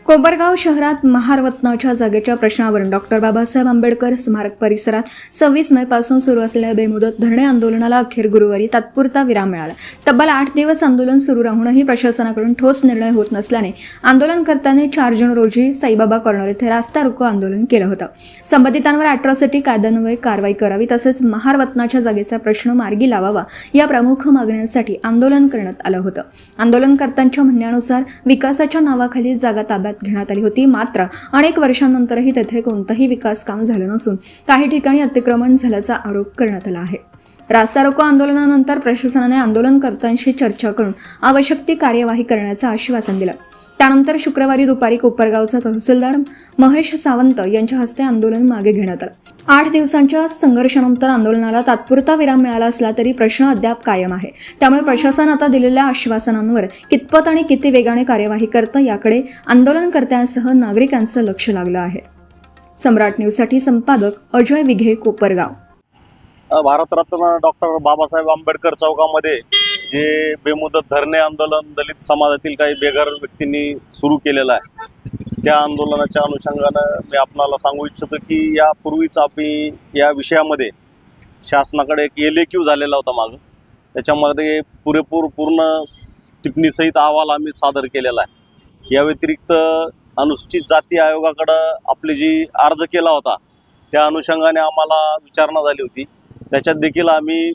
कोपरगाव शहरात महारत्नाच्या जागेच्या प्रश्नावरून डॉक्टर बाबासाहेब आंबेडकर स्मारक परिसरात 26 मे पासून सुरू असलेल्या बेमुदत धरणे आंदोलनाला अखेर गुरुवारी तात्पुरता विराम मिळाला। तब्बल 8 दिवस आंदोलन सुरू राहूनही प्रशासनाकडून ठोस निर्णय होत नसल्याने आंदोलनकर्त्यांनी 4 जून रोजी साईबाबा कॉर्नर येथे रास्ता रोको आंदोलन केलं होतं। संबंधितांवर अॅट्रॉसिटी कायद्यान्वये कारवाई करावी तसेच महारत्नाच्या जागेचा प्रश्न मार्गी लावावा या प्रमुख मागण्यांसाठी आंदोलन करण्यात आलं होतं। आंदोलनकर्त्यांच्या म्हणण्यानुसार विकासाच्या नावाखाली जागा ताब्यात घेण्यात आली होती, मात्र अनेक वर्षांनंतरही तेथे कोणतंही विकास काम झालं नसून काही ठिकाणी अतिक्रमण झाल्याचा आरोप करण्यात आला आहे। रास्ता रोको आंदोलनानंतर प्रशासनाने आंदोलनकर्त्यांशी चर्चा करून आवश्यक ती कार्यवाही करण्याचं आश्वासन दिलं। त्यानंतर शुक्रवारी दुपारी कोपरगावचा तहसीलदार महेश सावंत यांच्या हस्ते आंदोलन मागे घेण्यात आलं। 8 दिवसांच्या संघर्षानंतर आंदोलनाला तात्पुरता विराम मिळाला असला तरी प्रश्न अद्याप कायम आहे। त्यामुळे प्रशासन आता दिलेल्या आश्वासनांवर कितपत आणि किती वेगाने कार्यवाही करतं याकडे आंदोलनकर्त्यांसह नागरिकांचं लक्ष लागलं आहे। सम्राट न्यूजसाठी संपादक अजय विघे, कोपरगाव। भारतरत्न डॉक्टर बाबासाहेब आंबेडकर चौकामध्ये जे बेमुदत धरणे आंदोलन दलित समाजातील काही बेघर व्यक्तींनी सुरू केलेलं आहे, त्या आंदोलनाच्या अनुषंगानं मी आपणाला सांगू इच्छितो की यापूर्वीच आम्ही या विषयामध्ये शासनाकडे एक LAQ झालेला होता मागं, त्याच्यामध्ये पूर्ण टिप्पणीसहित अहवाल आम्ही सादर केलेला आहे। या व्यतिरिक्त अनुसूचित जाती आयोगाकडं आपली जी अर्ज केला होता त्या अनुषंगाने आम्हाला विचारणा झाली होती, त्याच्यात देखील आम्ही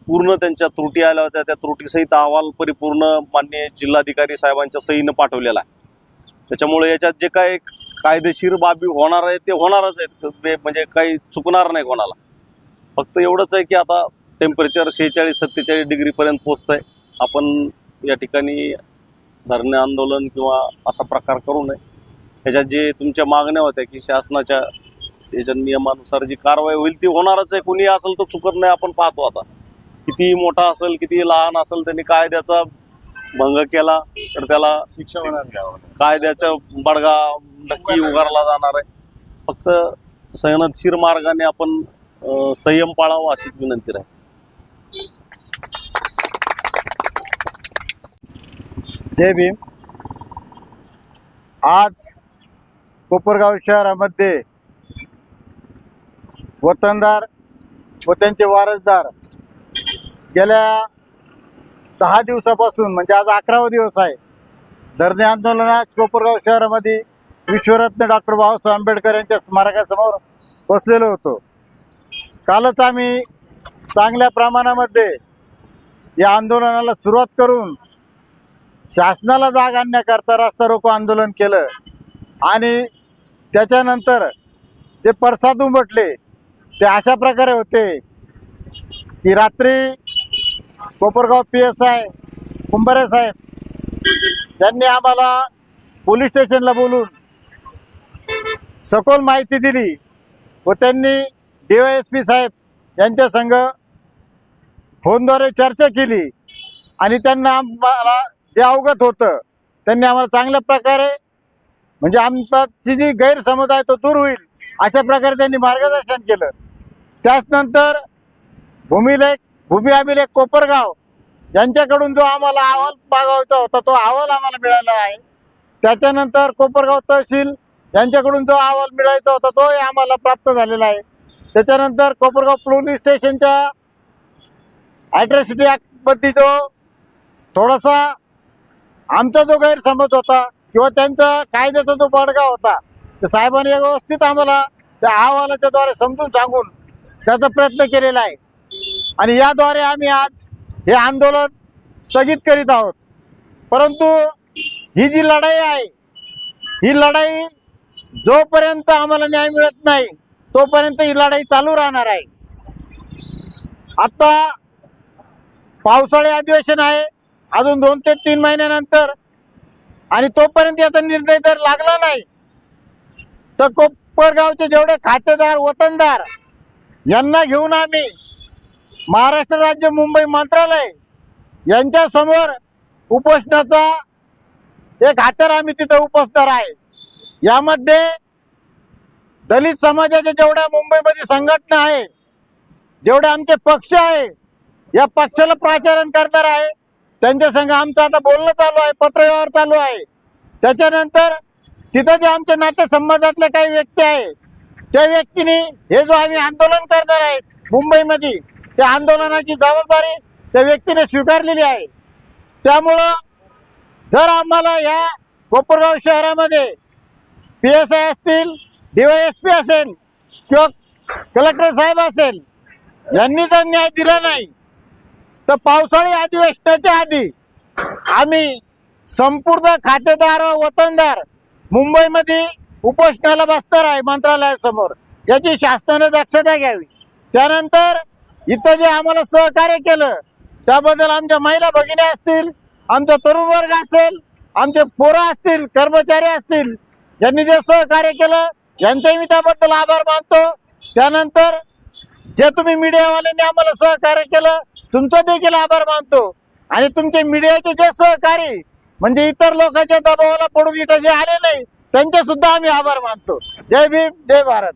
पूर्ण त्यांच्या त्रुटी आल्या होत्या, त्या त्रुटीसहित अहवाल परिपूर्ण माननीय जिल्हाधिकारी साहेबांच्या सहीनं पाठवलेला आहे। त्याच्यामुळे याच्यात जे काही कायदेशीर बाबी होणार आहे ते होणारच आहेत, म्हणजे काही चुकणार नाही कोणाला। फक्त एवढंच आहे की आता टेम्परेचर 46-47 डिग्रीपर्यंत पोचतं आहे। आपण या ठिकाणी धरणे आंदोलन किंवा असा प्रकार करू नये। ह्याच्यात जे तुमच्या मागण्या होत्या की शासनाच्या त्याच्या नियमानुसार जी कारवाई होईल ती होणारच आहे। कुणी असेल तर चुकत नाही, आपण पाहतो आता किती मोठा असेल किती लहान असेल त्यांनी कायद्याचा भंग केला तर त्याला शिक्षा होणार, कायद्याचा बडगा नक्की उगारला जाणार आहे। फक्त संयमशीर मार्गाने आपण संयम पाळावा अशीच विनंती राहील। जय भीम। आज कोपरगाव शहरामध्ये वतनदार व त्यांचे वारसदार गेल्या 10 दिवसापासून, म्हणजे आज 11वा दिवस आहे, धरणे आंदोलनात कोपरगाव शहरामध्ये विश्वरत्न डॉक्टर बाबासाहेब आंबेडकर यांच्या स्मारकासमोर बसलेलो होतो। कालच आम्ही चांगल्या प्रमाणामध्ये या आंदोलनाला सुरुवात करून शासनाला जाग आणण्याकरता रास्ता रोको आंदोलन केलं आणि त्याच्यानंतर जे पडसाद उमटले ते अशा प्रकारे होते की रात्री कोपरगाव PSI कुंभारे साहेब यांनी आम्हाला पोलीस स्टेशनला बोलून सखोल माहिती दिली व त्यांनी DYSP साहेब यांच्या संग फोनद्वारे चर्चा केली आणि त्यांना आम्हाला जे अवगत होतं त्यांनी आम्हाला चांगल्या प्रकारे, म्हणजे आमची जी गैरसमज आहे तो दूर होईल अशा प्रकारे त्यांनी मार्गदर्शन केलं। त्याचनंतर भूमी अभिलेख कोपरगाव यांच्याकडून जो आम्हाला अहवाल मागवायचा होता तो अहवाल आम्हाला मिळाला आहे। त्याच्यानंतर कोपरगाव तहसील यांच्याकडून जो अहवाल मिळायचा होता तोही आम्हाला प्राप्त झालेला आहे। त्याच्यानंतर कोपरगाव पोलीस स्टेशनच्या अॅट्रॉसिटी ॲक्टमध्ये जो थोडासा आमचा जो गैरसमज होता किंवा त्यांचा कायद्याचा जो बडगा होता ते साहेबांनी व्यवस्थित आम्हाला त्या अहवालाच्या द्वारे समजून सांगून त्याचा प्रयत्न केलेला आहे आणि याद्वारे आम्ही आज हे आंदोलन स्थगित करीत आहोत। परंतु ही जी लढाई आहे, ही लढाई जोपर्यंत आम्हाला न्याय मिळत नाही तोपर्यंत ही लढाई चालू राहणार आहे। आता पावसाळी अधिवेशन आहे अजून 2 ते 3 महिन्यानंतर, आणि तोपर्यंत याचा निर्णय जर लागला नाही तर कोपरगावचे जेवढे खातेदार वतनदार यांना घेऊन आम्ही महाराष्ट्र राज्य मुंबई मंत्रालय यांच्या समोर उपोषणाचा एक हातर आम्ही तिथे उपसणार आहे। यामध्ये दलित समाजाच्या जेवढ्या मुंबईमध्ये संघटना आहे, जेवढे आमचे पक्ष आहे, या पक्षाला प्राचारण करणार आहे। त्यांच्या संग आमचं आता बोलणं चालू आहे, पत्रव्यवहार चालू आहे। त्याच्यानंतर तिथं जे आमच्या नातेसंबंधातले काही व्यक्ती आहे त्या व्यक्तीने हे जो आम्ही आंदोलन करणार आहे मुंबईमध्ये त्या आंदोलनाची जबाबदारी त्या व्यक्तीने स्वीकारलेली आहे. त्यामुळं जर आम्हाला या कोपरगाव शहरामध्ये PSI असतील, DYSP असेल किंवा कलेक्टर साहेब असेल यांनी जर न्याय दिला नाही तर पावसाळी अधिवेशनाच्या आधी आम्ही संपूर्ण खातेदार व वतनदार मुंबईमध्ये उपोषणाला बसणार आहे मंत्रालयासमोर. याची शासनाने दक्षता घ्यावी. त्यानंतर इथं जे आम्हाला सहकार्य केलं त्याबद्दल आमच्या महिला भगिनी असतील, आमचा तरुण वर्ग असेल, आमचे पोरं असतील, कर्मचारी असतील, यांनी जे सहकार्य केलं यांचेही मी त्याबद्दल आभार मानतो. त्यानंतर जे तुम्ही मीडियावाल्यांनी आम्हाला सहकार्य केलं तुमचा देखील आभार मानतो. आणि तुमचे मीडियाचे जे सहकारी म्हणजे इतर लोकांच्या दबावाला पडून इथं जे आले नाही त्यांचे सुद्धा आम्ही आभार मानतो. जय भीम, जय भारत.